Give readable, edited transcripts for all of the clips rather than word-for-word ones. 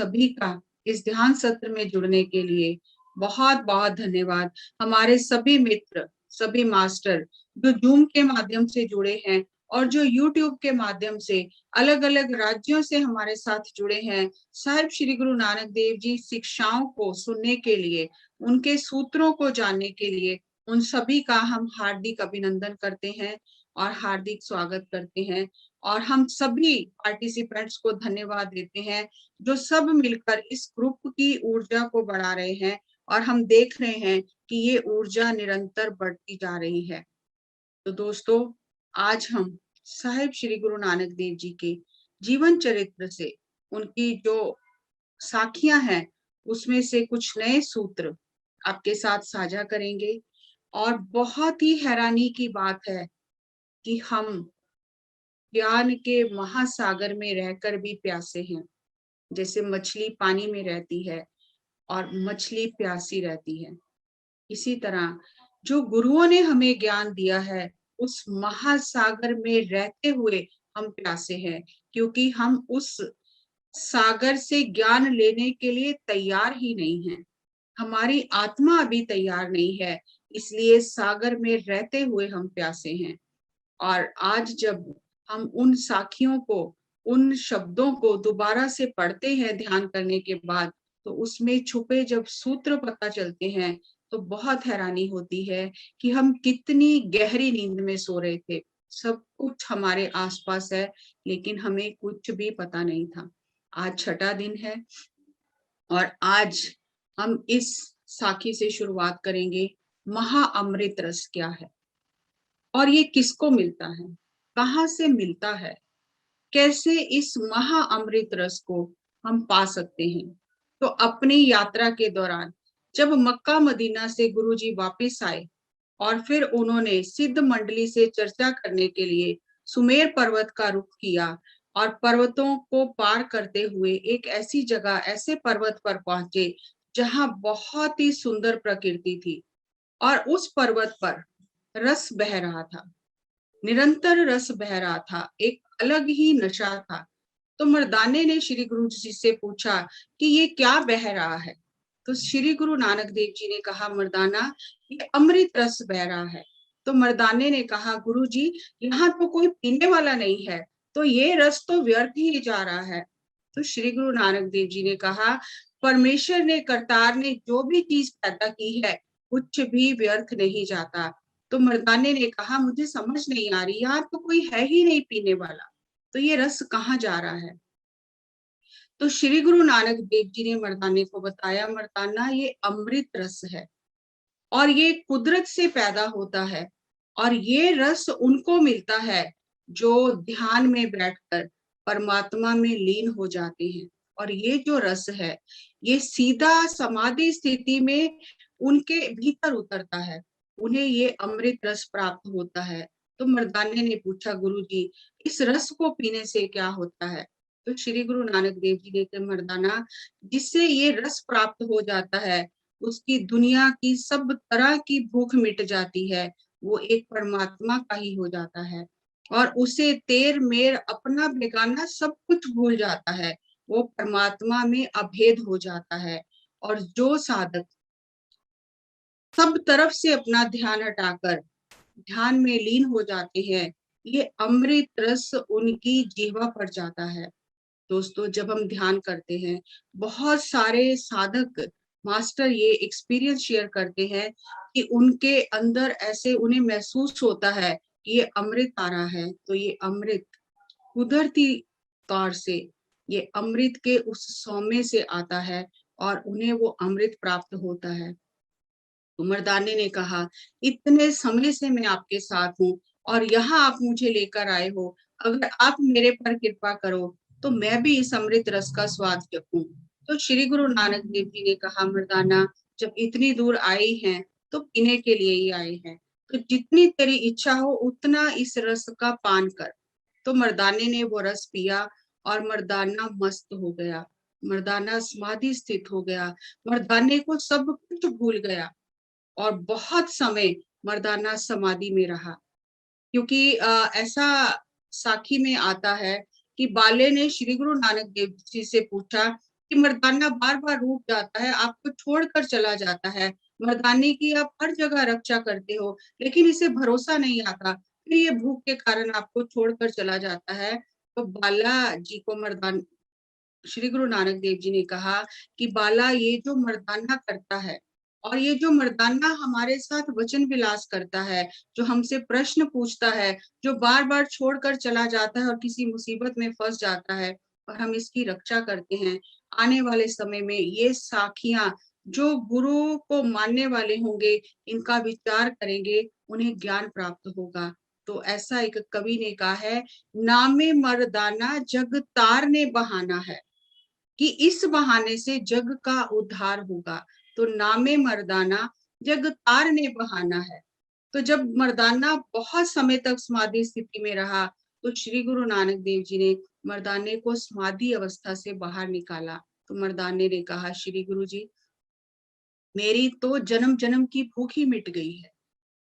सभी का इस ध्यान सत्र में जुड़ने के लिए बहुत बहुत धन्यवाद। हमारे सभी मित्र, सभी मास्टर जो जूम के माध्यम से जुड़े हैं और जो यूट्यूब के माध्यम से अलग अलग राज्यों से हमारे साथ जुड़े हैं, साहिब श्री गुरु नानक देव जी शिक्षाओं को सुनने के लिए, उनके सूत्रों को जानने के लिए, उन सभी का हम हार्दिक अभिनंदन करते हैं और हार्दिक स्वागत करते हैं। और हम सभी पार्टिसिपेंट्स को धन्यवाद देते हैं जो सब मिलकर इस ग्रुप की ऊर्जा को बढ़ा रहे हैं, और हम देख रहे हैं कि ये ऊर्जा निरंतर बढ़ती जा रही है। तो दोस्तों, आज हम साहिब श्री गुरु नानक देव जी के जीवन चरित्र से उनकी जो साखियां हैं उसमें से कुछ नए सूत्र आपके साथ साझा करेंगे। और बहुत ही हैरानी की बात है कि हम ज्ञान के महासागर में रहकर भी प्यासे हैं। जैसे मछली पानी में रहती है और मछली प्यासी रहती है, इसी तरह जो गुरुओं ने हमें ज्ञान दिया है उस महासागर में रहते हुए हम प्यासे हैं, क्योंकि हम उस सागर से ज्ञान लेने के लिए तैयार ही नहीं है। हमारी आत्मा अभी तैयार नहीं है, इसलिए सागर में रहते हुए हम प्यासे हैं। और आज जब हम उन साखियों को, उन शब्दों को दोबारा से पढ़ते हैं ध्यान करने के बाद, तो उसमें छुपे जब सूत्र पता चलते हैं तो बहुत हैरानी होती है कि हम कितनी गहरी नींद में सो रहे थे। सब कुछ हमारे आसपास है लेकिन हमें कुछ भी पता नहीं था। आज छठा दिन है और आज हम इस साखी से शुरुआत करेंगे। महाअमृत रस क्या है और ये किसको मिलता है, कहाँ से मिलता है, कैसे इस महाअमृत रस को हम पा सकते हैं। तो अपनी यात्रा के दौरान जब मक्का मदीना से गुरुजी वापस आए और फिर उन्होंने सिद्ध मंडली से चर्चा करने के लिए सुमेर पर्वत का रुख किया और पर्वतों को पार करते हुए एक ऐसी जगह, ऐसे पर्वत पर पहुंचे जहां बहुत ही सुंदर प्रकृति थी और उस पर्वत पर रस बह रहा था, निरंतर रस बह रहा था, एक अलग ही नशा था। तो मर्दाने ने श्री गुरु जी से पूछा कि ये क्या बह रहा है। तो श्री गुरु नानक देव जी ने कहा, मर्दाना ये अमृत रस बह रहा है। तो मर्दाने ने कहा, गुरु जी यहाँ तो कोई पीने वाला नहीं है, तो ये रस तो व्यर्थ ही जा रहा है। तो श्री गुरु नानक देव जी ने कहा, परमेश्वर ने, करतार ने जो भी चीज पैदा की है कुछ भी व्यर्थ नहीं जाता। तो मर्दाने ने कहा, मुझे समझ नहीं आ रही, यहाँ तो कोई है ही नहीं पीने वाला, तो ये रस कहाँ जा रहा है। तो श्री गुरु नानक देव जी ने मर्दाने को बताया, मर्दाना ये अमृत रस है और ये कुदरत से पैदा होता है और ये रस उनको मिलता है जो ध्यान में बैठकर परमात्मा में लीन हो जाते हैं। और ये जो रस है ये सीधा समाधि स्थिति में उनके भीतर उतरता है, उन्हें ये अमृत रस प्राप्त होता है। तो मर्दाने ने पूछा, गुरु जी इस रस को पीने से क्या होता है। तो श्री गुरु नानक देव जी ने कहा, मर्दाना जिससे ये रस प्राप्त हो जाता है उसकी दुनिया की सब तरह की भूख मिट जाती है, वो एक परमात्मा का ही हो जाता है और उसे तेर मेर अपना बेगाना सब कुछ भूल जाता है, वो परमात्मा में अभेद हो जाता है। और जो साधक सब तरफ से अपना ध्यान हटाकर ध्यान में लीन हो जाते हैं, ये अमृत रस उनकी जीवा पर जाता है। दोस्तों, जब हम ध्यान करते हैं, बहुत सारे साधक मास्टर ये एक्सपीरियंस शेयर करते हैं कि उनके अंदर ऐसे उन्हें महसूस होता है कि ये अमृत आ रहा है। तो ये अमृत कुदरती तौर से, ये अमृत के उस सौम्य से आता है और उन्हें वो अमृत प्राप्त होता है। तो मर्दाने ने कहा, इतने समय से मैं आपके साथ हूँ और यहाँ आप मुझे लेकर आए हो, अगर आप मेरे पर कृपा करो तो मैं भी इस अमृत रस का स्वाद चखूं। तो श्री गुरु नानक देव जी ने कहा, मर्दाना जब इतनी दूर आई हैं तो पीने के लिए ही आए हैं, तो जितनी तेरी इच्छा हो उतना इस रस का पान कर। तो मर्दाने ने वो रस पिया और मर्दाना मस्त हो गया, मर्दाना समाधि स्थित हो गया, मर्दाने को सब कुछ भूल गया और बहुत समय मर्दाना समाधि में रहा। क्योंकि ऐसा साखी में आता है कि बाले ने श्री गुरु नानक देव जी से पूछा कि मर्दाना बार बार रूठ जाता है, आपको छोड़कर चला जाता है, मर्दाने की आप हर जगह रक्षा करते हो, लेकिन इसे भरोसा नहीं आता, फिर ये भूख के कारण आपको छोड़कर चला जाता है। तो बाला जी को मर्दान श्री गुरु नानक देव जी ने कहा कि बाला, ये जो मर्दाना करता है और ये जो मर्दाना हमारे साथ वचन विलास करता है, जो हमसे प्रश्न पूछता है, जो बार बार छोड़कर चला जाता है और किसी मुसीबत में फंस जाता है और हम इसकी रक्षा करते हैं, आने वाले समय में ये साखियां जो गुरु को मानने वाले होंगे, इनका विचार करेंगे, उन्हें ज्ञान प्राप्त होगा। तो ऐसा एक कवि ने कहा है, नामे मर्दाना जग तारने बहाना है, कि इस बहाने से जग का उद्धार होगा। तो नामे मर्दाना जग तारने बहाना है। तो जब मर्दाना बहुत समय तक समाधि स्थिति में रहा, तो श्री गुरु नानक देव जी ने मर्दाने को समाधि अवस्था से बाहर निकाला। तो मर्दाने ने कहा, श्री गुरु जी, मेरी तो जन्म जन्म की भूख ही मिट गई है,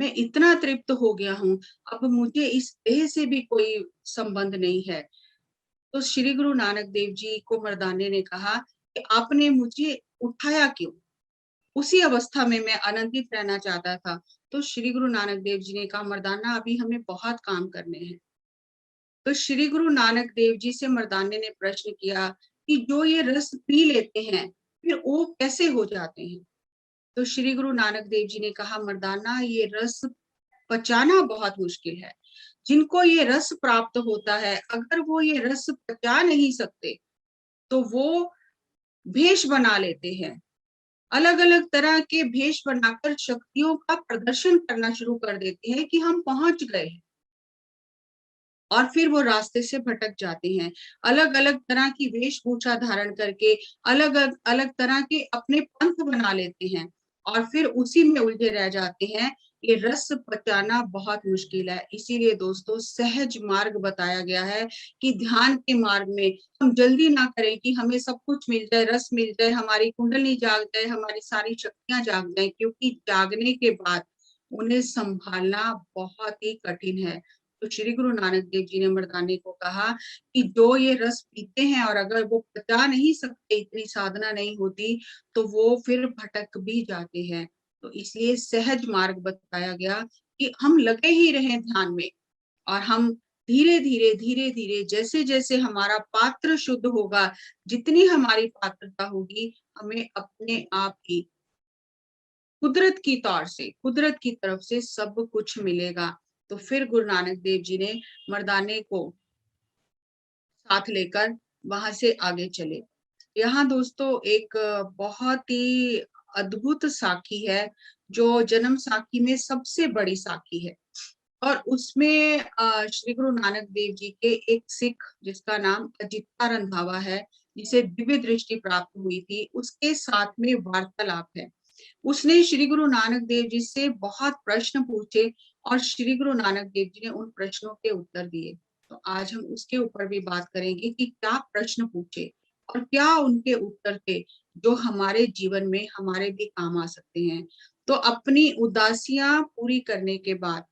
मैं इतना तृप्त हो गया हूँ, अब मुझे इस देह से भी कोई संबंध नहीं है। तो श्री गुरु नानक देव जी को मर्दाने ने कहा कि आपने मुझे उठाया क्यों? उसी अवस्था में मैं आनंदित रहना चाहता था। तो श्री गुरु नानक देव जी ने कहा, मर्दाना, अभी हमें बहुत काम करने हैं। तो श्री गुरु नानक देव जी से मर्दाने ने प्रश्न किया कि जो ये रस पी लेते हैं, फिर वो कैसे हो जाते हैं? तो श्री गुरु नानक देव जी ने कहा, मर्दाना, ये रस पचाना बहुत मुश्किल है। जिनको ये रस प्राप्त होता है, अगर वो ये रस पचा नहीं सकते, तो वो भेष बना लेते हैं, अलग अलग तरह के भेष बनाकर शक्तियों का प्रदर्शन करना शुरू कर देते हैं कि हम पहुंच गए हैं, और फिर वो रास्ते से भटक जाते हैं, अलग अलग तरह की वेशभूषा धारण करके अलग अलग तरह के अपने पंथ बना लेते हैं, और फिर उसी में उलझे रह जाते हैं। ये रस पचाना बहुत मुश्किल है। इसीलिए दोस्तों, सहज मार्ग बताया गया है कि ध्यान के मार्ग में हम जल्दी ना करें कि हमें सब कुछ मिल जाए, रस मिल जाए, हमारी कुंडली जाग जाए, हमारी सारी शक्तियां जाग जाए, क्योंकि जागने के बाद उन्हें संभालना बहुत ही कठिन है। तो श्री गुरु नानक देव जी ने मर्दाने को कहा कि जो ये रस पीते हैं और अगर वो पचा नहीं सकते, इतनी साधना नहीं होती, तो वो फिर भटक भी जाते हैं। तो इसलिए सहज मार्ग बताया गया कि हम लगे ही रहें ध्यान में, और हम धीरे धीरे जैसे जैसे हमारा पात्र शुद्ध होगा, जितनी हमारी पात्रता होगी, हमें अपने आप ही कुदरत की तौर से, कुदरत की तरफ से सब कुछ मिलेगा। तो फिर गुरु नानक देव जी ने मर्दाने को साथ लेकर वहां से आगे चले। यहाँ दोस्तों एक बहुत ही अद्भुत साखी है, जो जन्म साखी में सबसे बड़ी साखी है, और उसमें श्री गुरु नानक देव जी के एक सिख, जिसका नाम अजिता रंधावा है, जिसे दिव्य दृष्टि प्राप्त हुई थी, उसके साथ में वार्तालाप है। उसने श्री गुरु नानक देव जी से बहुत प्रश्न पूछे, और श्री गुरु नानक देव जी ने उन प्रश्नों के उत्तर दिए। तो आज हम उसके ऊपर भी बात करेंगे कि क्या प्रश्न पूछे और क्या उनके उत्तर थे, जो हमारे जीवन में हमारे भी काम आ सकते हैं। तो अपनी उदासियां पूरी करने के बाद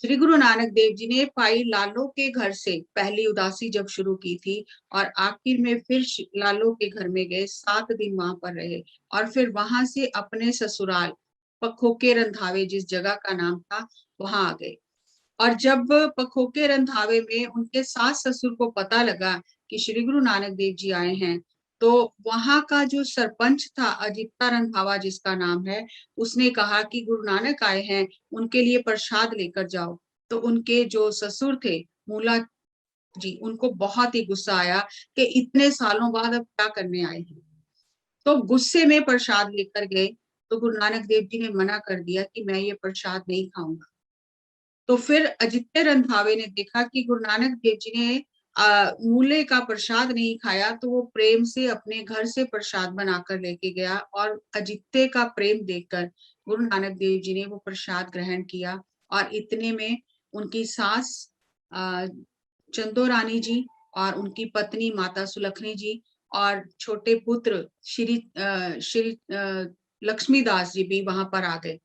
श्री गुरु नानक देव जी ने भाई लालो के घर से पहली उदासी जब शुरू की थी, और आखिर में फिर लालो के घर में गए, 7 दिन वहां पर रहे, और फिर वहां से अपने ससुराल पखोके रंधावे, जिस जगह का नाम था, वहां आ गए। और जब पखोके रंधावे में उनके सास ससुर को पता लगा कि श्री गुरु नानक देव जी आए हैं, तो वहां का जो सरपंच था, अजिता रंधावा जिसका नाम है, उसने कहा कि गुरु नानक आए हैं, उनके लिए प्रसाद लेकर जाओ। तो उनके जो ससुर थे, मूला जी, उनको बहुत ही गुस्सा आया कि इतने सालों बाद अब क्या करने आए हैं। तो गुस्से में प्रसाद लेकर गए। तो गुरु नानक देव जी ने मना कर दिया कि मैं ये प्रसाद नहीं खाऊंगा। तो फिर अजित्य रंधावे ने देखा कि गुरु नानक देव जी ने मूले का प्रसाद नहीं खाया, तो वो प्रेम से अपने घर से प्रसाद बनाकर लेके गया, और अजित्य का प्रेम देखकर गुरु नानक देव जी ने वो प्रसाद ग्रहण किया। और इतने में उनकी सास चंदो रानी जी और उनकी पत्नी माता सुलखनी जी और छोटे पुत्र श्री लक्ष्मीदास जी भी वहां पर आ गए।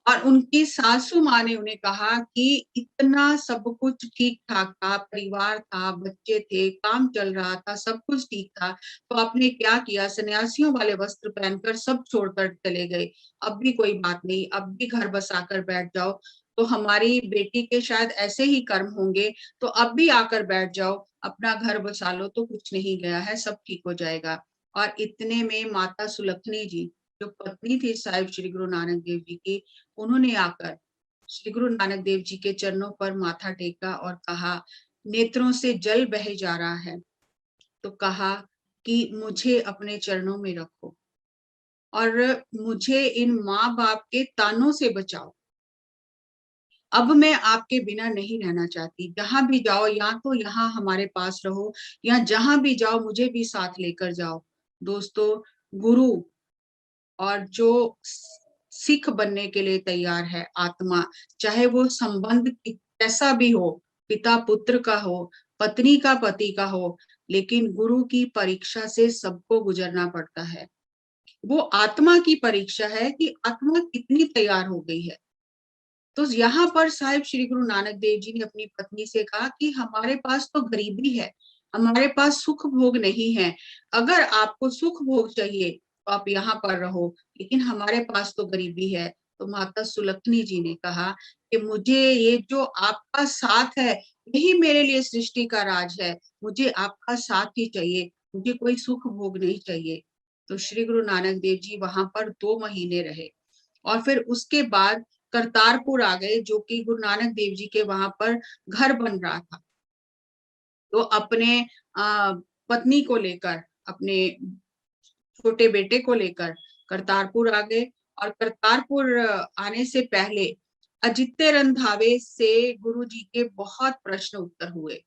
और उनकी सासू माँ ने उन्हें कहा कि इतना सब कुछ ठीक ठाक था, परिवार था, बच्चे थे, काम चल रहा था, सब कुछ ठीक था, तो आपने क्या किया, सन्यासियों वाले वस्त्र पहनकर सब छोड़कर चले गए। अब भी कोई बात नहीं, अब भी घर बसाकर बैठ जाओ, तो हमारी बेटी के शायद ऐसे ही कर्म होंगे, तो अब भी आकर बैठ जाओ, अपना घर बसा लो, तो कुछ नहीं गया है, सब ठीक हो जाएगा। और इतने में माता सुलक्षणी जी, जो पत्नी थी साहिब श्री गुरु नानक देव जी की, उन्होंने आकर श्री गुरु नानक देव जी के चरणों पर माथा टेका और कहा, नेत्रों से जल बहे जा रहा है, तो कहा कि मुझे अपने चरणों में रखो और मुझे इन माँ बाप के तानों से बचाओ। अब मैं आपके बिना नहीं रहना चाहती, जहां भी जाओ, या तो यहाँ हमारे पास रहो, या जहां भी जाओ मुझे भी साथ लेकर जाओ। दोस्तों, गुरु और जो सिख बनने के लिए तैयार है आत्मा, चाहे वो संबंध कैसा भी हो, पिता पुत्र का हो, पत्नी का पति का हो, लेकिन गुरु की परीक्षा से सबको गुजरना पड़ता है। वो आत्मा की परीक्षा है कि आत्मा कितनी तैयार हो गई है। तो यहाँ पर साहिब श्री गुरु नानक देव जी ने अपनी पत्नी से कहा कि हमारे पास तो गरीबी है, हमारे पास सुख भोग नहीं है, अगर आपको सुख भोग चाहिए तो आप यहाँ पर रहो, लेकिन हमारे पास तो गरीबी है। तो माता सुलक्षणी जी ने कहा कि मुझे ये जो आपका साथ है, यही मेरे लिए सृष्टि का राज है, मुझे आपका साथ ही चाहिए, मुझे कोई सुख भोग नहीं चाहिए। तो श्री गुरु नानक देव जी वहां पर 2 महीने रहे और फिर उसके बाद करतारपुर आ गए, जो कि गुरु नानक देव जी के वहां पर घर बन रहा था। तो अपने पत्नी को लेकर, अपने छोटे बेटे को लेकर करतारपुर आ गए। और करतारपुर आने से पहले अजित्य रंधावे से गुरु जी के बहुत प्रश्न उत्तर हुए,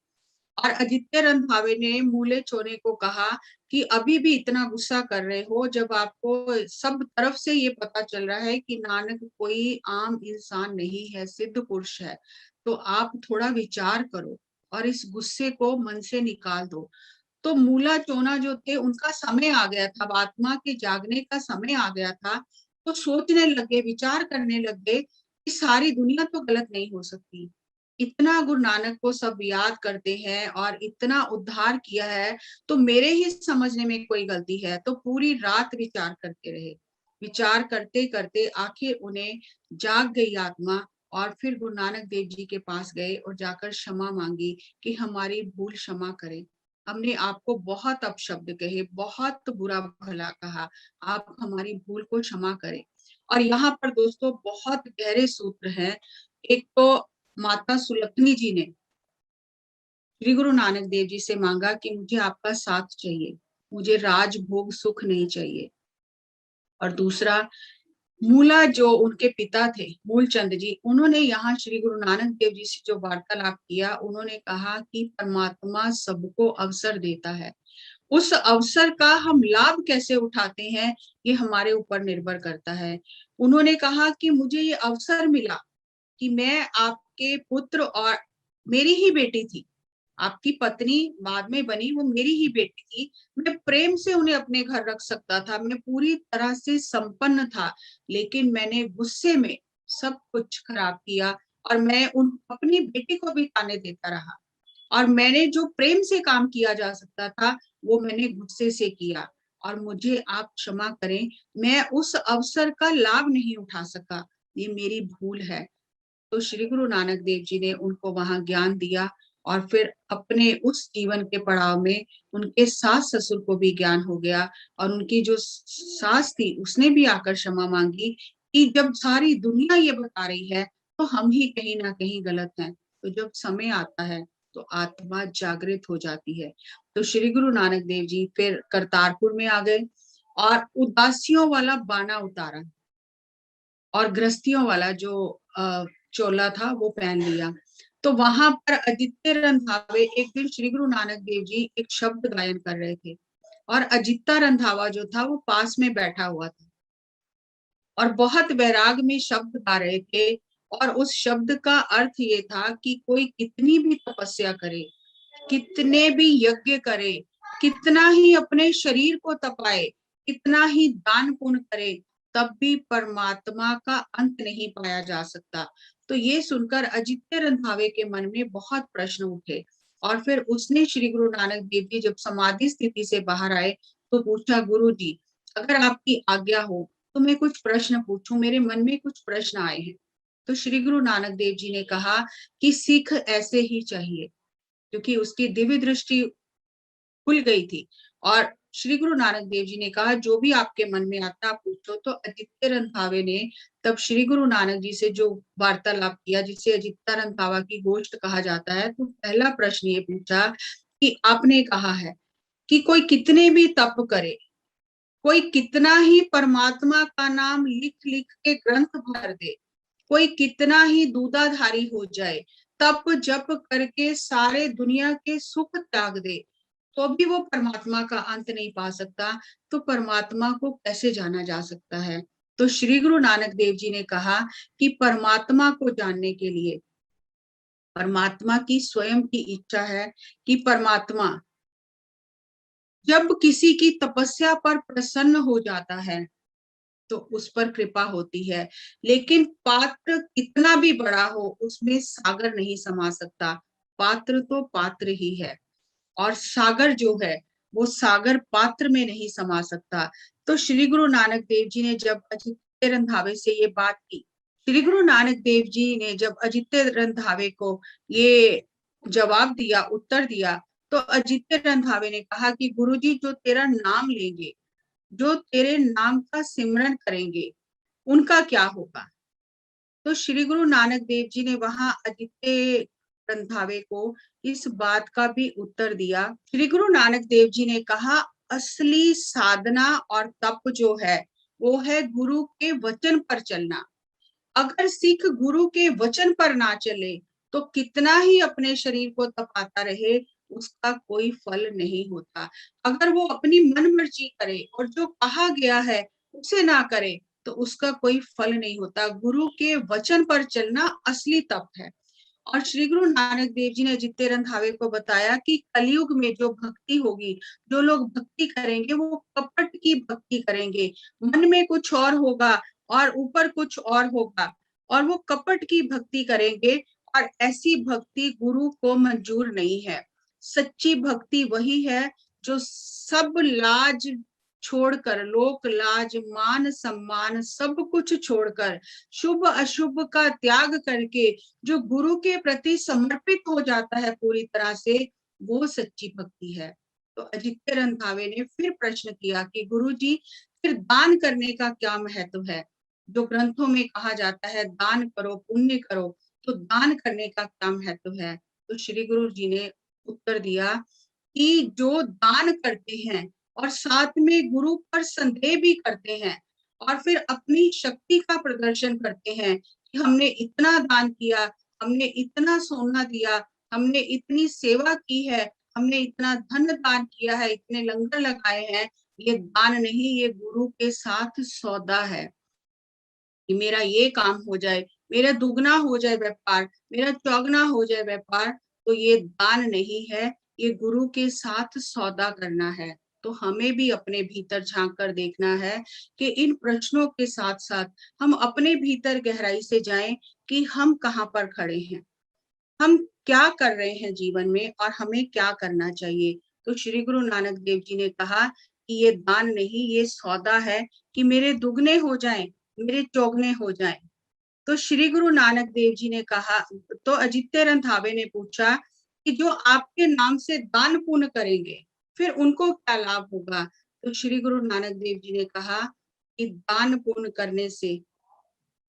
और अजित्य रंधावे ने मूले चोने को कहा कि अभी भी इतना गुस्सा कर रहे हो, जब आपको सब तरफ से ये पता चल रहा है कि नानक कोई आम इंसान नहीं है, सिद्ध पुरुष है, तो आप थोड़ा विचार करो और इस गुस्से को मन से निकाल दो। तो मूला चोना जो थे, उनका समय आ गया था, आत्मा के जागने का समय आ गया था, तो सोचने लगे, विचार करने लगे कि सारी दुनिया तो गलत नहीं हो सकती, इतना गुरु नानक को सब याद करते हैं और इतना उद्धार किया है, तो मेरे ही समझने में कोई गलती है। तो पूरी रात विचार करते रहे, विचार करते करते आखिर उन्हें जाग गई आत्मा, और फिर गुरु नानक देव जी के पास गए और जाकर क्षमा मांगी कि हमारी भूल क्षमा करें, हमने आपको बहुत अपशब्द कहे, बहुत बुरा भला कहा, आप हमारी भूल को क्षमा करें। और यहाँ पर दोस्तों बहुत गहरे सूत्र हैं। एक तो माता सुलक्षणी जी ने श्री गुरु नानक देव जी से मांगा कि मुझे आपका साथ चाहिए, मुझे राजभोग सुख नहीं चाहिए। और दूसरा, मूला जो उनके पिता थे, मूलचंद जी, उन्होंने यहाँ श्री गुरु नानक देव जी से जो वार्तालाप किया, उन्होंने कहा कि परमात्मा सबको अवसर देता है, उस अवसर का हम लाभ कैसे उठाते हैं ये हमारे ऊपर निर्भर करता है। उन्होंने कहा कि मुझे ये अवसर मिला कि मैं आपके पुत्र, और मेरी ही बेटी थी, आपकी पत्नी बाद में बनी, वो मेरी ही बेटी थी, मैं प्रेम से उन्हें अपने घर रख सकता था, मैं पूरी तरह से संपन्न था, लेकिन मैंने गुस्से में सब कुछ खराब किया, और मैं उन अपनी बेटी को भी ताने देता रहा, और मैंने जो प्रेम से काम किया जा सकता था वो मैंने गुस्से से किया, और मुझे आप क्षमा करें, मैं उस अवसर का लाभ नहीं उठा सका, ये मेरी भूल है। तो श्री गुरु नानक देव जी ने उनको वहां ज्ञान दिया, और फिर अपने उस जीवन के पड़ाव में उनके सास ससुर को भी ज्ञान हो गया, और उनकी जो सास थी उसने भी आकर क्षमा मांगी कि जब सारी दुनिया ये बता रही है तो हम ही कहीं ना कहीं गलत हैं। तो जब समय आता है तो आत्मा जागृत हो जाती है। तो श्री गुरु नानक देव जी फिर करतारपुर में आ गए और उदासियों वाला बाना उतारा, और गृहस्थियों वाला जो चोला था वो पहन लिया। तो वहां पर अजित्य रंधावे एक दिन श्री गुरु नानक देव जी एक शब्द गायन कर रहे थे, और अजिता रंधावा जो था वो पास में बैठा हुआ था, और बहुत वैराग में शब्द गा रहे थे, और उस शब्द का अर्थ ये था कि कोई कितनी भी तपस्या करे, कितने भी यज्ञ करे, कितना ही अपने शरीर को तपाए, कितना ही दान पुण्य करे, तब भी परमात्मा का अंत नहीं पाया जा सकता। तो ये सुनकर अजित्य रंधावे के मन में बहुत प्रश्न उठे और फिर उसने श्री गुरु नानक देव जी जब समाधि स्थिति से बाहर आए तो पूछा, गुरु जी अगर आपकी आज्ञा हो तो मैं कुछ प्रश्न पूछूं, मेरे मन में कुछ प्रश्न आए हैं। तो श्री गुरु नानक देव जी ने कहा कि सिख ऐसे ही चाहिए, क्योंकि उसकी दिव्य दृष्टि खुल गई थी। और श्री गुरु नानक देव जी ने कहा जो भी आपके मन में आता आप पूछो। तो अजित्य रंधावे ने तब श्री गुरु नानक जी से जो वार्तालाप किया, जिसे अजित्य रंधावा की गोष्ट कहा जाता है, तो पहला प्रश्न ये पूछा कि आपने कहा है कि कोई कितने भी तप करे, कोई कितना ही परमात्मा का नाम लिख लिख के ग्रंथ भर दे, कोई कितना ही दूधाधारी हो जाए, तप जप करके सारे दुनिया के सुख त्याग दे, तो भी वो परमात्मा का अंत नहीं पा सकता। तो परमात्मा को कैसे जाना जा सकता है? तो श्री गुरु नानक देव जी ने कहा कि परमात्मा को जानने के लिए परमात्मा की स्वयं की इच्छा है कि परमात्मा जब किसी की तपस्या पर प्रसन्न हो जाता है तो उस पर कृपा होती है। लेकिन पात्र कितना भी बड़ा हो उसमें सागर नहीं समा सकता। पात्र तो पात्र ही है और सागर जो है वो सागर पात्र में नहीं समा सकता। तो श्री गुरु नानक देव जी ने जब अजित्य रंधावे से ये बात की, श्री गुरु नानक देव जी ने जब अजित्य रंधावे को ये जवाब दिया, उत्तर दिया, तो अजित्य रंधावे ने कहा कि गुरुजी जो तेरा नाम लेंगे, जो तेरे नाम का सिमरन करेंगे, उनका क्या होगा? तो श्री गुरु नानक देव जी ने वहां अजित्य रंधावे को इस बात का भी उत्तर दिया। श्री गुरु नानक देव जी ने कहा असली साधना और तप जो है वो है गुरु के वचन पर चलना। अगर सिख गुरु के वचन पर ना चले तो कितना ही अपने शरीर को तपाता रहे उसका कोई फल नहीं होता। अगर वो अपनी मन मर्जी करे और जो कहा गया है उसे ना करे तो उसका कोई फल नहीं होता। गुरु के वचन पर चलना असली तप है। और श्री गुरु नानक देव जी ने अजित्य रंधावे को बताया कि कलयुग में जो भक्ति होगी, जो लोग भक्ति करेंगे वो कपट की भक्ति करेंगे, मन में कुछ और होगा और ऊपर कुछ और होगा, और वो कपट की भक्ति करेंगे और ऐसी भक्ति गुरु को मंजूर नहीं है। सच्ची भक्ति वही है जो सब लाज छोड़कर, लोक लाज मान सम्मान सब कुछ छोड़कर, शुभ अशुभ का त्याग करके जो गुरु के प्रति समर्पित हो जाता है पूरी तरह से, वो सच्ची भक्ति है। तो अजित्य रंधावे ने फिर प्रश्न किया कि गुरु जी फिर दान करने का क्या महत्व है? जो ग्रंथों में कहा जाता है दान करो पुण्य करो, तो दान करने का क्या महत्व है? तो श्री गुरु जी ने उत्तर दिया कि जो दान करते हैं और साथ में गुरु पर संदेह भी करते हैं और फिर अपनी शक्ति का प्रदर्शन करते हैं कि हमने इतना दान किया, हमने इतना सोना दिया, हमने इतनी सेवा की है, हमने इतना धन दान किया है, इतने लंगर लगाए हैं, ये दान नहीं, ये गुरु के साथ सौदा है कि मेरा ये काम हो जाए, मेरा दुगना हो जाए व्यापार, मेरा चौगना हो जाए व्यापार, तो ये दान नहीं है, ये गुरु के साथ सौदा करना है। तो हमें भी अपने भीतर झांक कर देखना है कि इन प्रश्नों के साथ साथ हम अपने भीतर गहराई से जाएं कि हम कहाँ पर खड़े हैं, हम क्या कर रहे हैं जीवन में और हमें क्या करना चाहिए। तो श्री गुरु नानक देव जी ने कहा कि ये दान नहीं, ये सौदा है कि मेरे दुगने हो जाएं, मेरे चौगने हो जाएं। तो श्री गुरु नानक देव जी ने कहा, तो अजित्य रंधावे ने पूछा कि जो आपके नाम से दान पुण्य करेंगे फिर उनको क्या लाभ होगा? तो श्री गुरु नानक देव जी ने कहा कि दान पुण्य करने से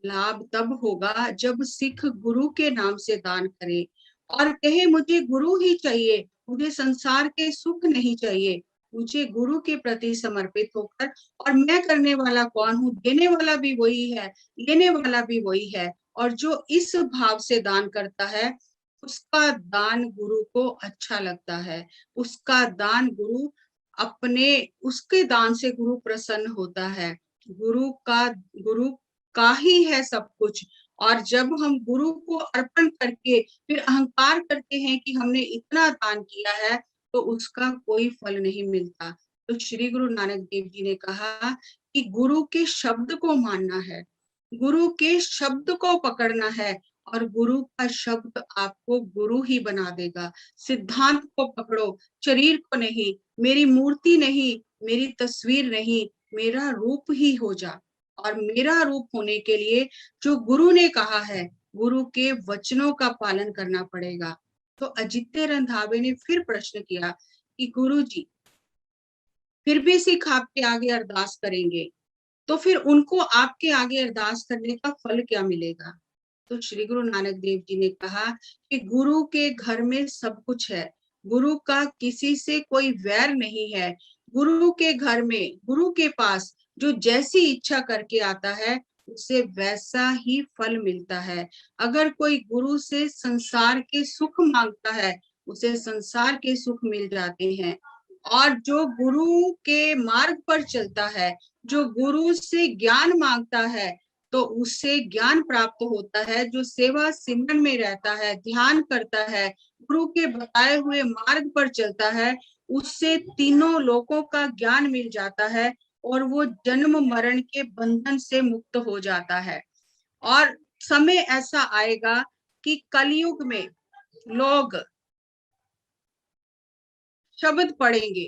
लाभ तब होगा जब सिख गुरु के नाम से दान करे और कहे मुझे गुरु ही चाहिए, मुझे संसार के सुख नहीं चाहिए, मुझे गुरु के प्रति समर्पित होकर, और मैं करने वाला कौन हूँ, देने वाला भी वही है, लेने वाला भी वही है, और जो इस भाव से दान करता है उसका दान गुरु को अच्छा लगता है, उसका दान गुरु अपने, उसके दान से गुरु प्रसन्न होता है। गुरु का ही है सब कुछ। और जब हम गुरु को अर्पण करके फिर अहंकार करते हैं कि हमने इतना दान किया है तो उसका कोई फल नहीं मिलता। तो श्री गुरु नानक देव जी ने कहा कि गुरु के शब्द को मानना है, गुरु के शब्द को पकड़ना है, और गुरु का शब्द आपको गुरु ही बना देगा। सिद्धांत को पकड़ो, शरीर को नहीं, मेरी मूर्ति नहीं, मेरी तस्वीर नहीं, मेरा रूप ही हो जा। और मेरा रूप होने के लिए जो गुरु ने कहा है, गुरु के वचनों का पालन करना पड़ेगा। तो अजित्य रंधावे ने फिर प्रश्न किया कि गुरु जी, फिर भी सिख आपके आगे अरदास करेंगे, तो फिर उनको आपके आगे अरदास करने का फल क्या मिलेगा? तो श्री गुरु नानक देव जी ने कहा कि गुरु के घर में सब कुछ है, गुरु का किसी से कोई वैर नहीं है। गुरु के घर में, गुरु के पास जो जैसी इच्छा करके आता है, उसे वैसा ही फल मिलता है। अगर कोई गुरु से संसार के सुख मांगता है, उसे संसार के सुख मिल जाते हैं। और जो गुरु के मार्ग पर चलता है, जो गुरु से ज्ञान मांगता है, तो उससे ज्ञान प्राप्त होता है। जो सेवा सिमरन में रहता है, ध्यान करता है, गुरु के बताए हुए मार्ग पर चलता है, उससे तीनों लोकों का ज्ञान मिल जाता है, और वो जन्म मरण के बंधन से मुक्त हो जाता है। और समय ऐसा आएगा कि कलयुग में लोग शब्द पढ़ेंगे,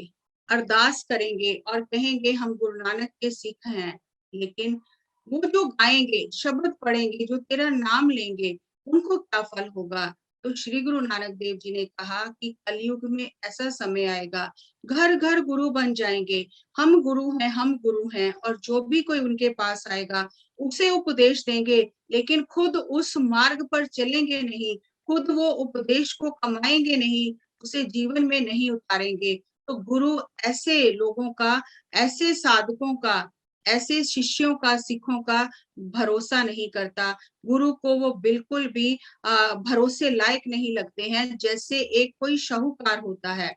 अरदास करेंगे और कहेंगे हम गुरु नानक के सिख हैं, लेकिन वो जो गाएंगे, शब्द पढ़ेंगे, जो तेरा नाम लेंगे, उनको क्या फल होगा? तो श्री गुरु नानक देव जी ने कहा कि कलयुग में ऐसा समय आएगा, घर घर गुरु बन जाएंगे, हम गुरु हैं, हम गुरु हैं, और जो भी कोई उनके पास आएगा उसे उपदेश देंगे, लेकिन खुद उस मार्ग पर चलेंगे नहीं, खुद वो उपदेश को कमाएंगे नहीं, उसे जीवन में नहीं उतारेंगे। तो गुरु ऐसे लोगों का, ऐसे साधकों का, ऐसे शिष्यों का, सिखों का भरोसा नहीं करता। गुरु को वो बिल्कुल भी भरोसे लायक नहीं लगते हैं। जैसे एक कोई शाहूकार होता है,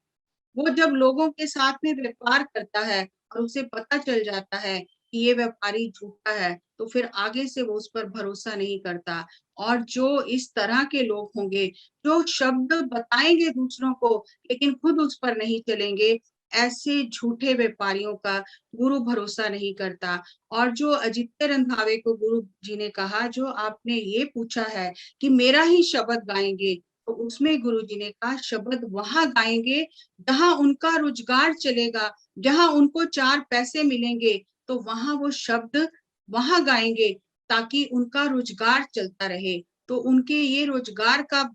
वो जब लोगों के साथ में व्यापार करता है और उसे पता चल जाता है कि ये व्यापारी झूठा है, तो फिर आगे से वो उस पर भरोसा नहीं करता। और जो इस तरह के लोग होंगे, जो शब्द बताएंगे दूसरों को लेकिन खुद उस पर नहीं चलेंगे, ऐसे झूठे व्यापारियों का गुरु भरोसा नहीं करता। और जो अजित्य रंधावे को गुरु जी ने कहा, जो आपने ये पूछा है कि मेरा ही शब्द गाएंगे, तो उसमें गुरु जी ने कहा शब्द वहां गाएंगे जहां उनका रोजगार चलेगा, जहां उनको 4 पैसे मिलेंगे, तो वहां वो शब्द वहां गाएंगे, ताकि उनका रोजगार चलता रहे। तो उनके ये रोजगार का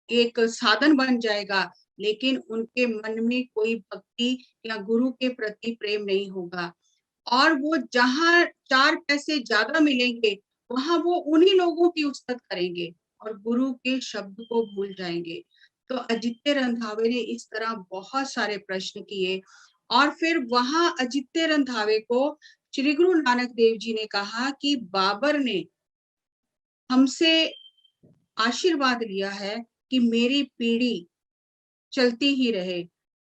एक साधन बन जाएगा, लेकिन उनके मन में कोई भक्ति या गुरु के प्रति प्रेम नहीं होगा। और वो जहां 4 पैसे ज्यादा मिलेंगे, वहां वो उन्हीं लोगों की उस्ताद करेंगे और गुरु के शब्द को भूल जाएंगे। तो अजित्य रंधावे ने इस तरह बहुत सारे प्रश्न किए, और फिर वहां अजित्य रंधावे को श्री गुरु नानक देव जी ने कहा कि बाबर ने हमसे आशीर्वाद लिया है कि मेरी पीढ़ी चलती ही रहे,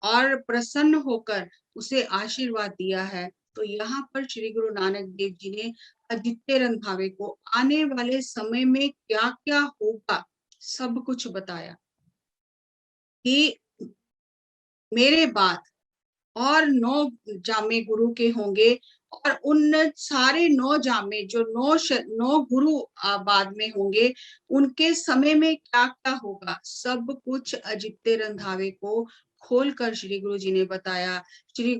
और प्रसन्न होकर उसे आशीर्वाद दिया है। तो यहाँ पर श्री गुरु नानक देव जी ने अजित्य रंधावे को आने वाले समय में क्या क्या होगा सब कुछ बताया, कि मेरे बाद और 9 जामे गुरु के होंगे, और उन सारे 9 जामे जो 9 गुरु बाद में होंगे, उनके समय में क्या क्या होगा, सब कुछ अजित्य रंधावे को खोलकर श्री गुरु जी ने बताया। श्री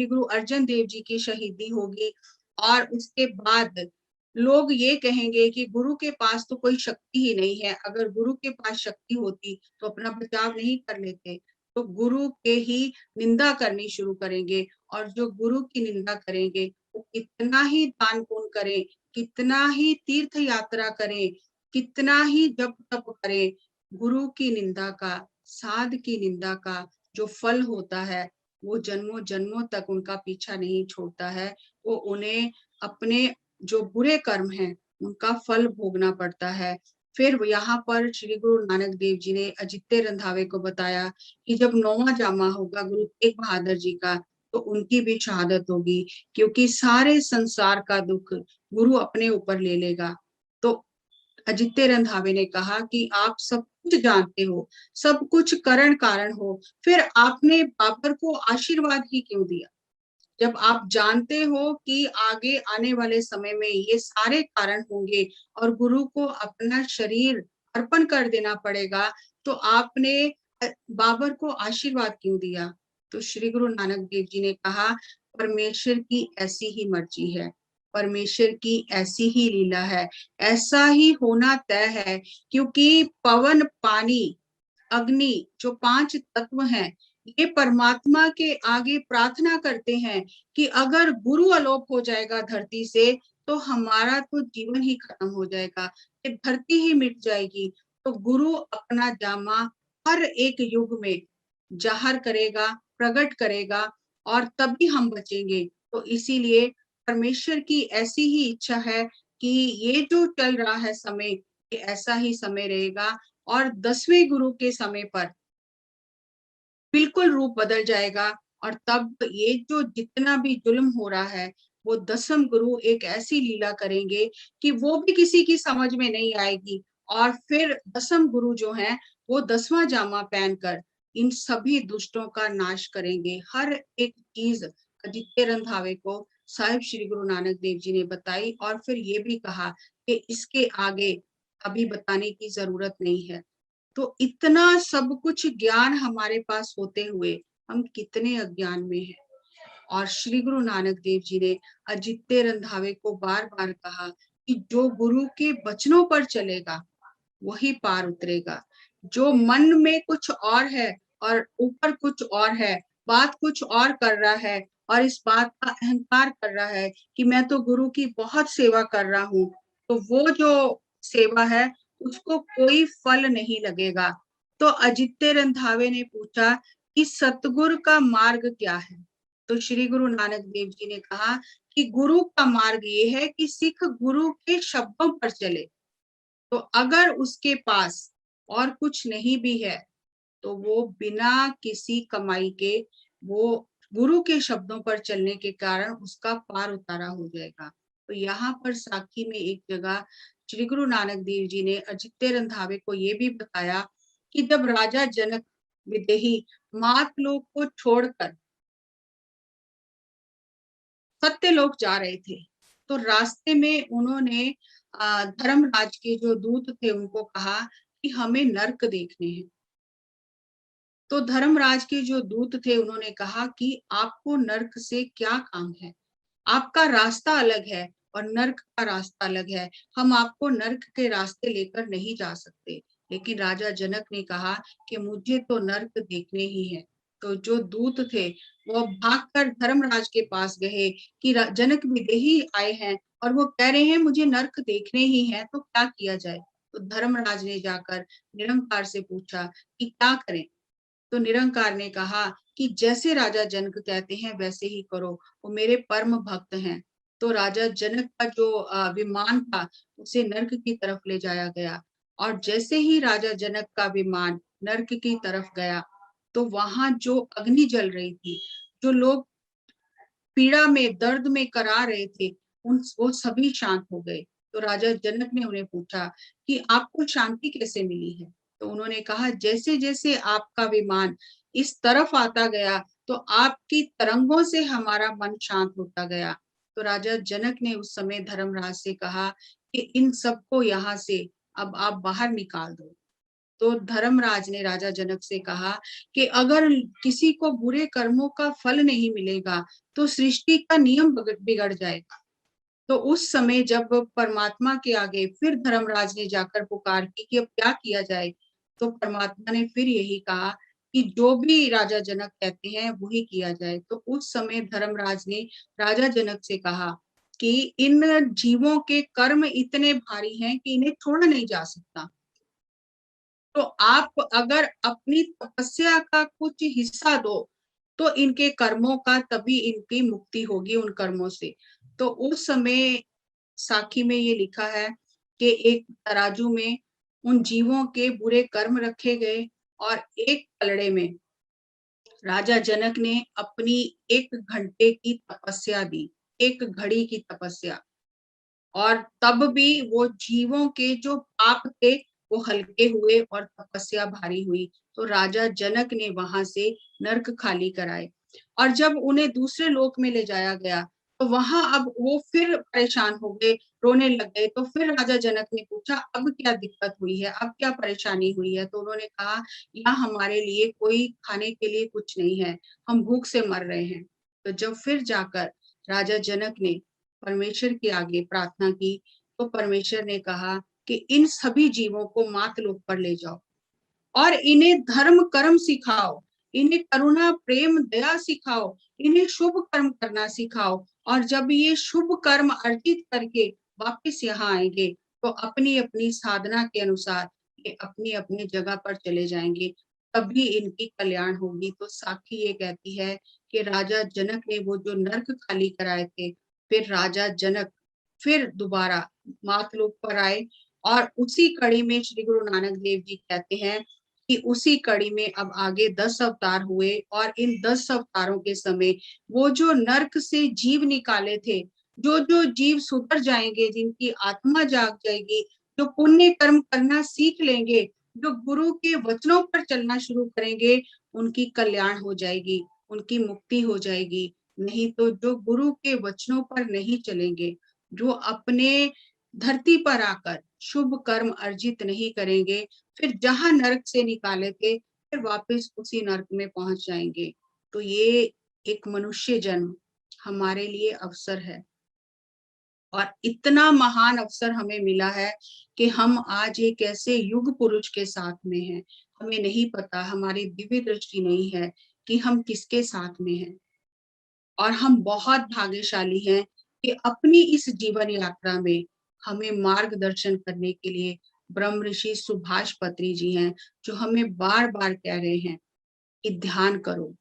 गुरु अर्जन देव जी की शहीदी होगी, और उसके बाद लोग ये कहेंगे कि गुरु के पास तो कोई शक्ति ही नहीं है, अगर गुरु के पास शक्ति होती तो अपना बचाव नहीं कर लेते। तो गुरु के ही निंदा करनी शुरू करेंगे, और जो गुरु की निंदा करेंगे वो कितना ही दान पुण्य करें, कितना ही तीर्थ यात्रा करें, कितना ही जप तप करें, गुरु की निंदा का, साध की निंदा का जो फल होता है, वो जन्मों जन्मों तक उनका पीछा नहीं छोड़ता है। वो उन्हें अपने जो बुरे कर्म हैं उनका फल भोगना पड़ता है। फिर यहाँ पर श्री गुरु नानक देव जी ने अजित्य रंधावे को बताया कि जब 9वां जामा होगा गुरु तेग बहादुर जी का, तो उनकी भी शहादत होगी, क्योंकि सारे संसार का दुख गुरु अपने ऊपर ले लेगा। तो अजित्य रंधावे ने कहा कि आप सब कुछ जानते हो, सब कुछ कारण कारण हो, फिर आपने बाबर को आशीर्वाद ही क्यों दिया? जब आप जानते हो कि आगे आने वाले समय में ये सारे कारण होंगे और गुरु को अपना शरीर अर्पण कर देना पड़ेगा, तो आपने बाबर को आशीर्वाद क्यों दिया? तो श्री गुरु नानक देव जी ने कहा, परमेश्वर की ऐसी ही मर्जी है, परमेश्वर की ऐसी ही लीला है, ऐसा ही होना तय है, क्योंकि पवन, पानी, अग्नि जो 5 तत्व हैं, ये परमात्मा के आगे प्रार्थना करते हैं कि अगर गुरु अलोप हो जाएगा धरती से, तो हमारा तो जीवन ही खत्म हो जाएगा, ये धरती ही मिट जाएगी। तो गुरु अपना जामा हर एक युग में ज़ाहिर करेगा, प्रकट करेगा और तभी हम बचेंगे। तो इसीलिए परमेश्वर की ऐसी ही इच्छा है कि ये जो चल रहा है समय, ये ऐसा ही समय रहेगा और 10वें गुरु के समय पर बिल्कुल रूप बदल जाएगा और तब ये जो जितना भी जुल्म हो रहा है, वो 10म गुरु एक ऐसी लीला करेंगे कि वो भी किसी की समझ में नहीं आएगी और फिर 10म गुरु जो हैं, वो 10वां जामा पहनकर इन सभी दुष्टों का नाश करेंगे। हर एक चीज़ अजित्य रंधावे को साहिब श्री गुरु नानक देव जी ने बताई और फिर ये भी कहा कि इसके आगे अभी बताने की ज़रूरत नहीं है। तो इतना सब कुछ ज्ञान हमारे पास होते हुए हम कितने अज्ञान में हैं। और श्री गुरु नानक देव जी ने अजित्य रंधावे को बार बार कहा कि जो गुरु के वचनों पर चलेगा वही पार उतरेगा, जो मन में कुछ और है और ऊपर कुछ और है, बात कुछ और कर रहा है और इस बात का अहंकार कर रहा है कि मैं तो गुरु की बहुत सेवा कर रहा हूँ, तो वो जो सेवा है उसको कोई फल नहीं लगेगा। तो अजित्य रंधावे ने पूछा कि सतगुरु का मार्ग क्या है? तो श्री गुरु नानक देव जी ने कहा कि गुरु का मार्ग ये है कि सिख गुरु के शब्दों पर चले। तो अगर उसके पास और कुछ नहीं भी है, तो वो बिना किसी कमाई के वो गुरु के शब्दों पर चलने के कारण उसका पार उतारा हो जाएगा। तो यहाँ पर साखी में एक जगह श्री गुरु नानक देव जी ने अजित्य रंधावे को ये भी बताया कि जब राजा जनक विदेही मातलोक को छोड़कर सत्यलोक जा रहे थे, तो रास्ते में उन्होंने धर्मराज के जो दूत थे उनको कहा कि हमें नर्क देखने हैं। तो धर्मराज के जो दूत थे उन्होंने कहा कि आपको नर्क से क्या काम है? आपका रास्ता अलग है और नर्क का रास्ता अलग है। हम आपको नर्क के रास्ते लेकर नहीं जा सकते। लेकिन राजा जनक ने कहा कि मुझे तो नर्क देखने ही है। तो जो दूत थे वो भागकर धर्मराज के पास गए कि जनक विदेही आए हैं और वो कह रहे हैं मुझे नर्क देखने ही है, तो क्या किया जाए? तो धर्मराज ने जाकर निरंकार से पूछा कि क्या करें? तो निरंकार ने कहा कि जैसे राजा जनक कहते हैं वैसे ही करो, वो मेरे परम भक्त हैं। तो राजा जनक का जो विमान था उसे नर्क की तरफ ले जाया गया और जैसे ही राजा जनक का विमान नर्क की तरफ गया, तो वहां जो अग्नि जल रही थी, जो लोग पीड़ा में दर्द में करा रहे थे, उन वो सभी शांत हो गए। तो राजा जनक ने उन्हें पूछा कि आपको शांति कैसे मिली है? तो उन्होंने कहा जैसे जैसे आपका विमान इस तरफ आता गया, तो आपकी तरंगों से हमारा मन शांत होता गया। तो राजा जनक ने उस समय धर्मराज से कहा कि इन सबको यहाँ से अब आप बाहर निकाल दो। तो धर्मराज ने राजा जनक से कहा कि अगर किसी को बुरे कर्मों का फल नहीं मिलेगा, तो सृष्टि का नियम बिगड़ जाएगा। तो उस समय जब परमात्मा के आगे फिर धर्मराज ने जाकर पुकार की कि अब क्या किया जाए, तो परमात्मा ने फिर यही कहा कि जो भी राजा जनक कहते हैं वही किया जाए। तो उस समय धर्मराज ने राजा जनक से कहा कि इन जीवों के कर्म इतने भारी हैं कि इन्हें छोड़ा नहीं जा सकता। तो आप अगर अपनी तपस्या का कुछ हिस्सा दो, तो इनके कर्मों का तभी इनकी मुक्ति होगी उन कर्मों से। तो उस समय साखी में ये लिखा है कि एक तराजू में उन जीवों के बुरे कर्म रखे गए और एक पलड़े में राजा जनक ने अपनी 1 घंटे की तपस्या दी, 1 घड़ी की तपस्या। और तब भी वो जीवों के जो पाप थे वो हल्के हुए और तपस्या भारी हुई। तो राजा जनक ने वहां से नरक खाली कराए और जब उन्हें दूसरे लोक में ले जाया गया तो वहां अब वो फिर परेशान हो गए, रोने लग गए। तो फिर राजा जनक ने पूछा अब क्या दिक्कत हुई है, अब क्या परेशानी हुई है? तो उन्होंने कहा यहाँ हमारे लिए कोई खाने के लिए कुछ नहीं है, हम भूख से मर रहे हैं। तो जब फिर जाकर राजा जनक ने परमेश्वर के आगे प्रार्थना की तो परमेश्वर ने कहा कि इन सभी जीवों को मातलोक पर ले जाओ और इन्हें धर्म कर्म सिखाओ, इन्हें करुणा प्रेम दया सिखाओ, इन्हें शुभ कर्म करना सिखाओ। और जब ये शुभ कर्म अर्जित करके वापस यहाँ आएंगे तो अपनी अपनी साधना के अनुसार ये अपनी अपनी जगह पर चले जाएंगे, तभी इनकी कल्याण होगी। तो साखी ये कहती है कि राजा जनक ने वो जो नरक खाली कराए थे, फिर राजा जनक फिर दोबारा मातलोक पर आए और उसी कड़ी में श्री गुरु नानक देव जी कहते हैं कि उसी कड़ी में अब आगे 10 अवतार हुए और इन 10 अवतारों के समय वो जो नरक से जीव निकाले थे, जो जो जीव सुधर जाएंगे, जिनकी आत्मा जाग जाएगी, जो पुण्य कर्म करना सीख लेंगे, जो गुरु के वचनों पर चलना शुरू करेंगे, उनकी कल्याण हो जाएगी, उनकी मुक्ति हो जाएगी। नहीं तो जो गुरु के वचनों पर नहीं चलेंगे, जो अपने धरती पर आकर शुभ कर्म अर्जित नहीं करेंगे, फिर जहां नरक से निकाले थे फिर वापस उसी नरक में पहुंच जाएंगे। तो ये एक मनुष्य जन्म हमारे लिए अवसर है और इतना महान अवसर हमें मिला है कि हम आज एक ऐसे युग पुरुष के साथ में हैं। हमें नहीं पता, हमारी दिव्य दृष्टि नहीं है कि हम किसके साथ में हैं और हम बहुत भाग्यशाली हैं कि अपनी इस जीवन यात्रा में हमें मार्गदर्शन करने के लिए ब्रह्म ऋषि सुभाष पत्री जी हैं, जो हमें बार बार कह रहे हैं कि ध्यान करो,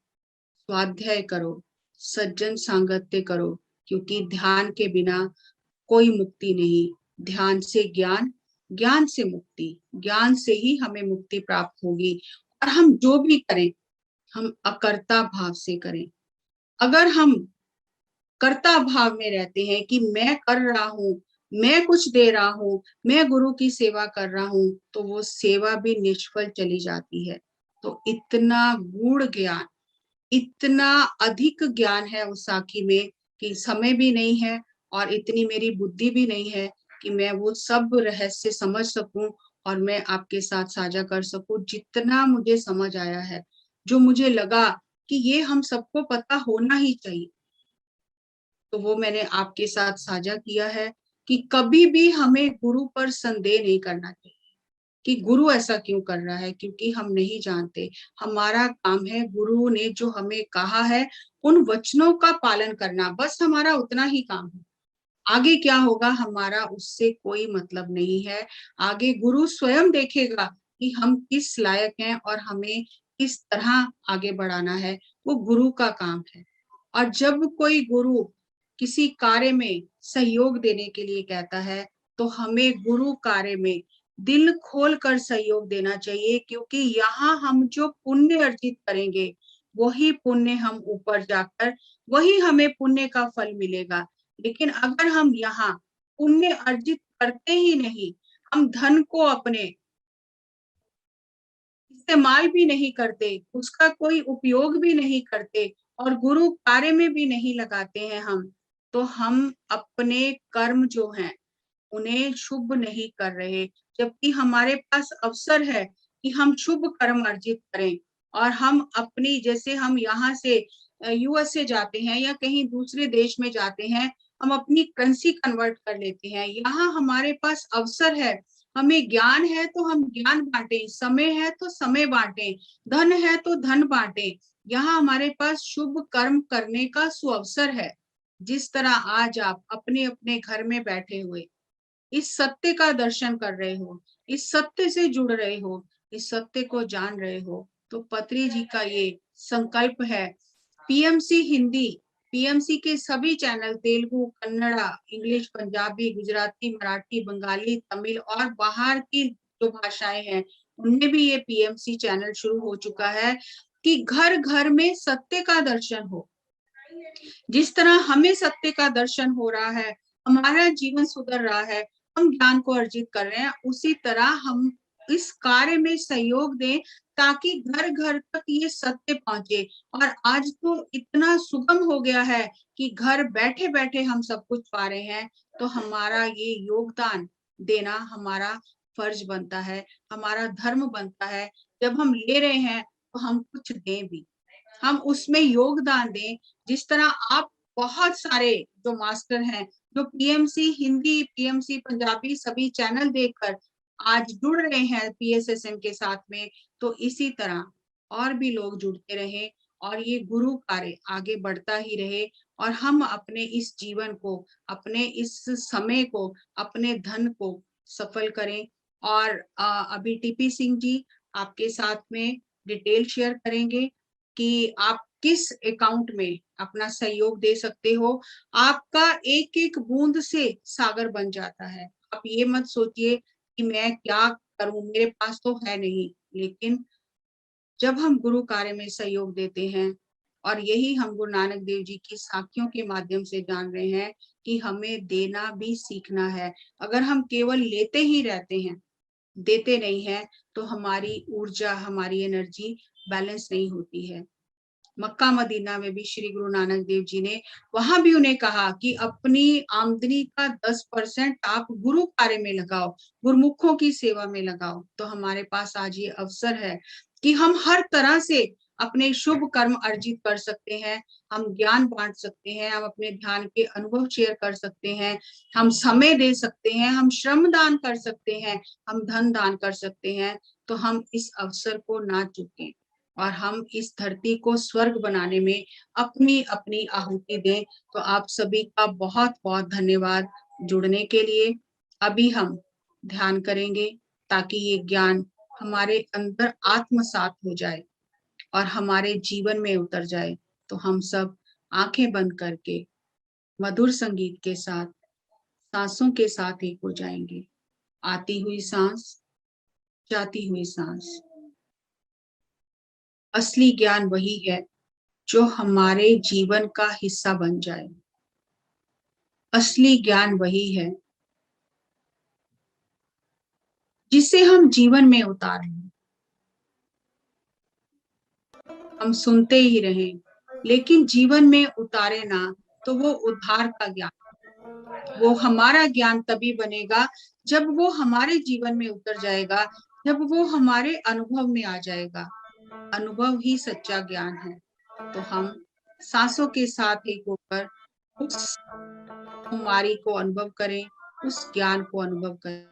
स्वाध्याय करो, सज्जन सांगत्य करो, क्योंकि ध्यान के बिना कोई मुक्ति नहीं। ध्यान से ज्ञान, ज्ञान से मुक्ति, ज्ञान से ही हमें मुक्ति प्राप्त होगी। और हम जो भी करें हम अकर्ता भाव से करें। अगर हम कर्ता भाव में रहते हैं कि मैं कर रहा हूं, मैं कुछ दे रहा हूं, मैं गुरु की सेवा कर रहा हूं, तो वो सेवा भी निष्फल चली जाती है। तो इतना गूढ़ ज्ञान, इतना अधिक ज्ञान है उस साखी में कि समय भी नहीं है और इतनी मेरी बुद्धि भी नहीं है कि मैं वो सब रहस्य समझ सकूं और मैं आपके साथ साझा कर सकूं। जितना मुझे समझ आया है, जो मुझे लगा कि ये हम सबको पता होना ही चाहिए, तो वो मैंने आपके साथ साझा किया है कि कभी भी हमें गुरु पर संदेह नहीं करना चाहिए कि गुरु ऐसा क्यों कर रहा है, क्योंकि हम नहीं जानते। हमारा काम है गुरु ने जो हमें कहा है उन वचनों का पालन करना, बस हमारा उतना ही काम है। आगे क्या होगा हमारा उससे कोई मतलब नहीं है। आगे गुरु स्वयं देखेगा कि हम किस लायक हैं और हमें किस तरह आगे बढ़ाना है, वो गुरु का काम है। और जब कोई गुरु किसी कार्य में सहयोग देने के लिए कहता है तो हमें गुरु कार्य में दिल खोल कर सहयोग देना चाहिए, क्योंकि यहाँ हम जो पुण्य अर्जित करेंगे वही पुण्य हम ऊपर जाकर वही हमें पुण्य का फल मिलेगा। लेकिन अगर हम यहाँ पुण्य अर्जित करते ही नहीं, हम धन को अपने इस्तेमाल भी नहीं करते, उसका कोई उपयोग भी नहीं करते और गुरु कार्य में भी नहीं लगाते हैं हम, तो हम अपने कर्म जो हैं उन्हें शुभ नहीं कर रहे। जबकि हमारे पास अवसर है कि हम शुभ कर्म अर्जित करें और हम अपनी, जैसे हम यहाँ से यूएस से जाते हैं या कहीं दूसरे देश में जाते हैं, हम अपनी करेंसी कन्वर्ट कर लेते हैं। यहाँ हमारे पास अवसर है, हमें ज्ञान है तो हम ज्ञान बांटे, समय है तो समय बांटे, धन है तो धन बांटे। यहाँ हमारे पास शुभ कर्म करने का सुअवसर है। जिस तरह आज आप अपने अपने घर में बैठे हुए इस सत्य का दर्शन कर रहे हो, इस सत्य से जुड़ रहे हो, इस सत्य को जान रहे हो, तो पत्री जी का ये संकल्प है। पीएमसी हिंदी, पीएमसी के सभी चैनल तेलुगु, कन्नड़ा, इंग्लिश, पंजाबी, गुजराती, मराठी, बंगाली, तमिल और बाहर की जो भाषाएं हैं उनमें भी ये पीएमसी चैनल शुरू हो चुका है कि घर घर में सत्य का दर्शन हो। जिस तरह हमें सत्य का दर्शन हो रहा है, हमारा जीवन सुधर रहा है, हम ज्ञान को अर्जित कर रहे हैं, उसी तरह हम इस कार्य में सहयोग दें ताकि घर घर तक ये सत्य पहुंचे। और आज तो इतना सुगम हो गया है कि घर बैठे बैठे हम सब कुछ पा रहे हैं, तो हमारा ये योगदान देना हमारा फर्ज बनता है, हमारा धर्म बनता है। जब हम ले रहे हैं तो हम कुछ दें भी, हम उसमें योगदान दें। जिस तरह आप बहुत सारे जो मास्टर हैं, जो पीएमसी हिंदी, पीएमसी पंजाबी सभी चैनल देखकर आज जुड़ रहे हैं पीएसएसएम के साथ में, तो इसी तरह और भी लोग जुड़ते रहें और ये गुरु कार्य आगे बढ़ता ही रहे। और हम अपने इस जीवन को, अपने इस समय को, अपने धन को सफल करें। और अभी टीपी सिंह जी आपके साथ में डिटेल शेयर करेंगे कि आप किस अकाउंट में अपना सहयोग दे सकते हो। आपका एक एक बूंद से सागर बन जाता है। आप ये मत सोचिए कि मैं क्या करूं, मेरे पास तो है नहीं। लेकिन जब हम गुरु कार्य में सहयोग देते हैं, और यही हम गुरु नानक देव जी की साखियों के माध्यम से जान रहे हैं कि हमें देना भी सीखना है। अगर हम केवल लेते ही रहते हैं, देते नहीं है, तो हमारी ऊर्जा, हमारी एनर्जी बैलेंस नहीं होती है। मक्का मदीना में भी श्री गुरु नानक देव जी ने वहां भी उन्हें कहा कि अपनी आमदनी का 10% आप गुरु कार्य में लगाओ, गुरुमुखों की सेवा में लगाओ। तो हमारे पास आज ये अवसर है कि हम हर तरह से अपने शुभ कर्म अर्जित कर सकते हैं। हम ज्ञान बांट सकते हैं, हम अपने ध्यान के अनुभव शेयर कर सकते हैं, हम समय दे सकते हैं, हम श्रम दान कर सकते हैं, हम धन दान कर सकते हैं। तो हम इस अवसर को ना चूकें और हम इस धरती को स्वर्ग बनाने में अपनी अपनी आहुति दें। तो आप सभी का बहुत बहुत धन्यवाद जुड़ने के लिए। अभी हम ध्यान करेंगे ताकि ये ज्ञान हमारे अंदर आत्मसात हो जाए और हमारे जीवन में उतर जाए। तो हम सब आंखें बंद करके मधुर संगीत के साथ सांसों के साथ एक हो जाएंगे। आती हुई सांस, जाती हुई सांस। असली ज्ञान वही है जो हमारे जीवन का हिस्सा बन जाए। असली ज्ञान वही है जिसे हम जीवन में उतारें। हम सुनते ही रहें, लेकिन जीवन में उतारे ना, तो वो उद्धार का ज्ञान, वो हमारा ज्ञान तभी बनेगा जब वो हमारे जीवन में उतर जाएगा, जब वो हमारे अनुभव में आ जाएगा। अनुभव ही सच्चा ज्ञान है। तो हम सांसों के साथ एक होकर उस कुमारी को अनुभव करें, उस ज्ञान को अनुभव करें।